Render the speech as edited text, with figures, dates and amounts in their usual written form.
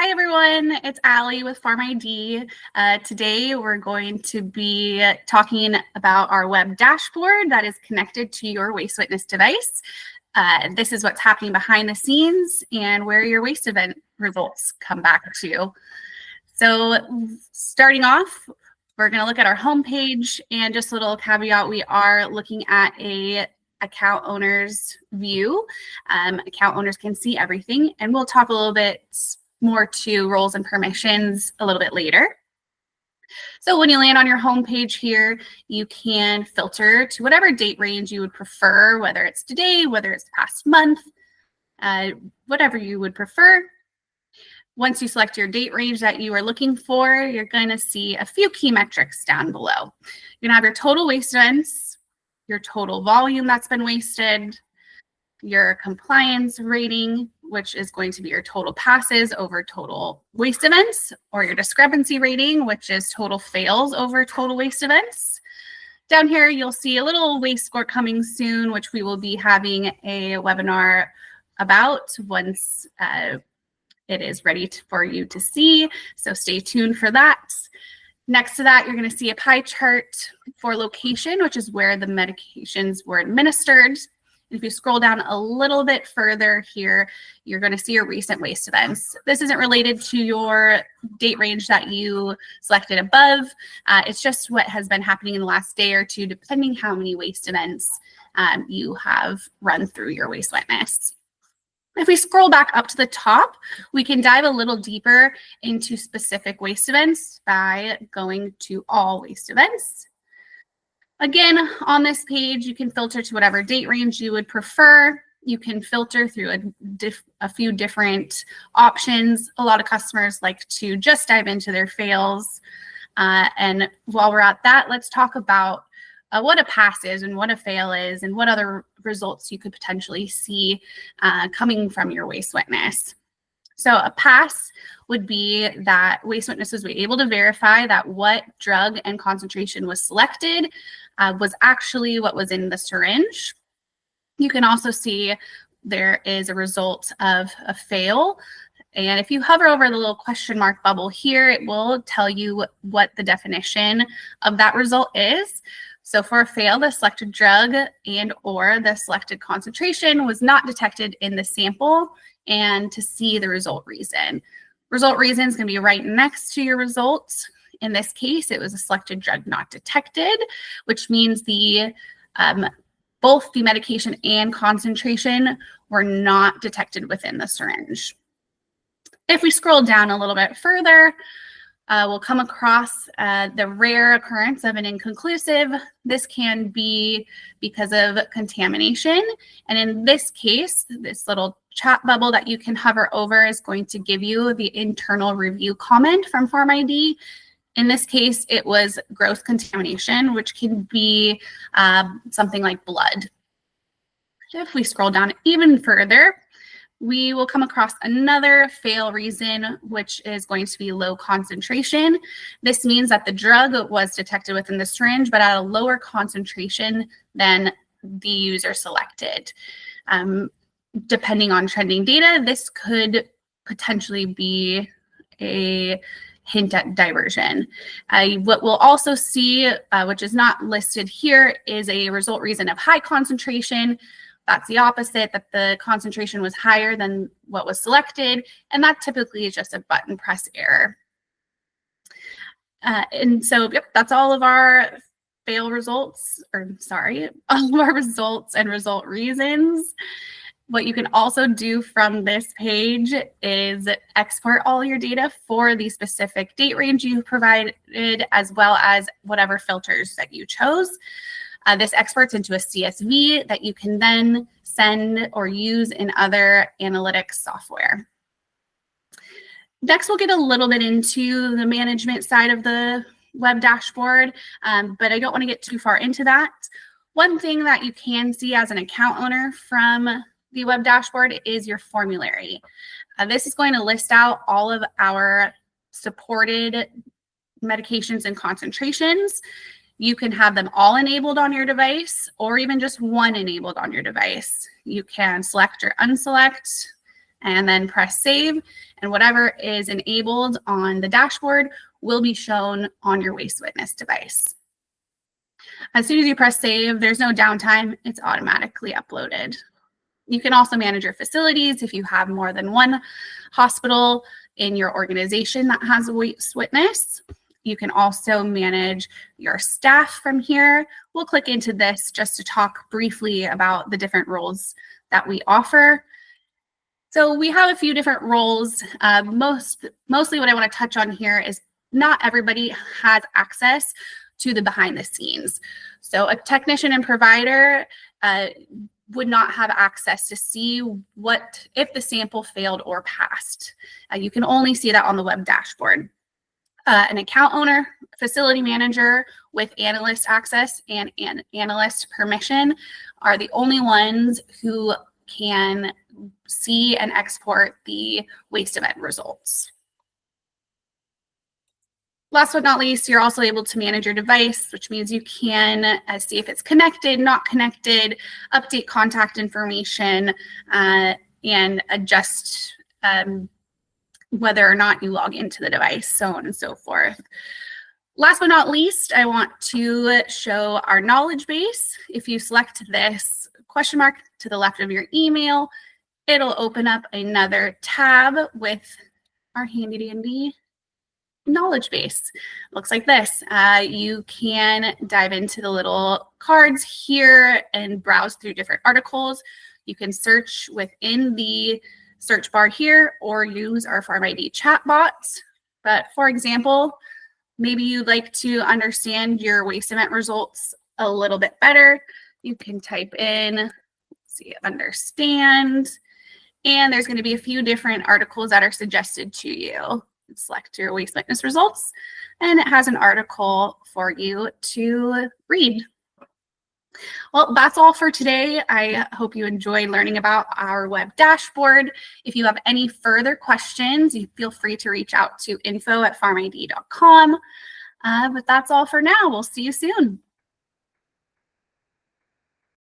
Hi everyone, it's Allie with PharmID. Today we're going to be talking about our web dashboard that is connected to your WasteWitness device. This is what's happening behind the scenes and where your waste event results come back to. So starting off, we're going to look at our homepage, and just a little caveat, we are looking at a account owner's view. Account owners can see everything, and we'll talk a little bit more to roles and permissions a little bit later. So when you land on your home page here, you can filter to whatever date range you would prefer, whether it's today, whether it's the past month, whatever you would prefer. Once you select your date range that you are looking for, you're going to see a few key metrics down below. You're going to have your total waste events, your total volume that's been wasted, your compliance rating, which is going to be your total passes over total waste events, or your discrepancy rating, which is total fails over total waste events. Down here, you'll see a little waste score coming soon, which we will be having a webinar about once it is ready for you to see. So stay tuned for that. Next to that, you're going to see a pie chart for location, which is where the medications were administered. If you scroll down a little bit further here, you're going to see your recent waste events. This isn't related to your date range that you selected above. It's just what has been happening in the last day or two, depending how many waste events you have run through your WasteWitness. If we scroll back up to the top, we can dive a little deeper into specific waste events by going to all waste events. Again, on this page, you can filter to whatever date range you would prefer. You can filter through a few different options. A lot of customers like to just dive into their fails. And while we're at that, let's talk about what a pass is and what a fail is and what other results you could potentially see coming from your WasteWitness. So a pass would be that WasteWitness was able to verify that what drug and concentration was selected was actually what was in the syringe. You can also see there is a result of a fail. And if you hover over the little question mark bubble here, it will tell you what the definition of that result is. So for a fail, the selected drug and or the selected concentration was not detected in the sample, and to see the result reason. Result reason is going to be right next to your results. In this case, it was a selected drug not detected, which means both the medication and concentration were not detected within the syringe. If we scroll down a little bit further, we'll come across the rare occurrence of an inconclusive. This can be because of contamination. And in this case, this little chat bubble that you can hover over is going to give you the internal review comment from PharmID. In this case, it was gross contamination, which can be something like blood. If we scroll down even further, we will come across another fail reason, which is going to be low concentration. This means that the drug was detected within the syringe, but at a lower concentration than the user selected. Depending on trending data, this could potentially be a hint at diversion. What we'll also see, which is not listed here, is a result reason of high concentration. That's the opposite, that the concentration was higher than what was selected, and that typically is just a button press error. And so, yep, that's all of our fail results, all of our results and result reasons. What you can also do from this page is export all your data for the specific date range you provided, as well as whatever filters that you chose. This exports into a CSV that you can then send or use in other analytics software. Next, we'll get a little bit into the management side of the web dashboard, but I don't want to get too far into that. One thing that you can see as an account owner from the web dashboard is your formulary. This is going to list out all of our supported medications and concentrations. You can have them all enabled on your device or even just one enabled on your device. You can select or unselect and then press save, and whatever is enabled on the dashboard will be shown on your WasteWitness device. As soon as you press save, there's no downtime, it's automatically uploaded. You can also manage your facilities if you have more than one hospital in your organization that has a WasteWitness. You can also manage your staff from here. We'll click into this just to talk briefly about the different roles that we offer. So we have a few different roles. Mostly what I want to touch on here is not everybody has access to the behind the scenes. So a technician and provider would not have access to see if the sample failed or passed. You can only see that on the web dashboard. An account owner, facility manager with analyst access and analyst permission are the only ones who can see and export the waste event results. Last but not least, you're also able to manage your device, which means you can see if it's connected, not connected, update contact information, and adjust whether or not you log into the device, so on and so forth. Last but not least, I want to show our knowledge base. If you select this question mark to the left of your email, it'll open up another tab with our handy dandy knowledge base. Looks like this. You can dive into the little cards here and browse through different articles. You can search within the search bar here or use our PharmID chatbot. But for example, maybe you'd like to understand your waste event results a little bit better. You can type in, let's see, understand, and there's going to be a few different articles that are suggested to you. Select your WasteWitness results, and it has an article for you to read. Well, that's all for today. I hope you enjoyed learning about our web dashboard. If you have any further questions, you feel free to reach out to info@pharmid.com. But that's all for now. We'll see you soon.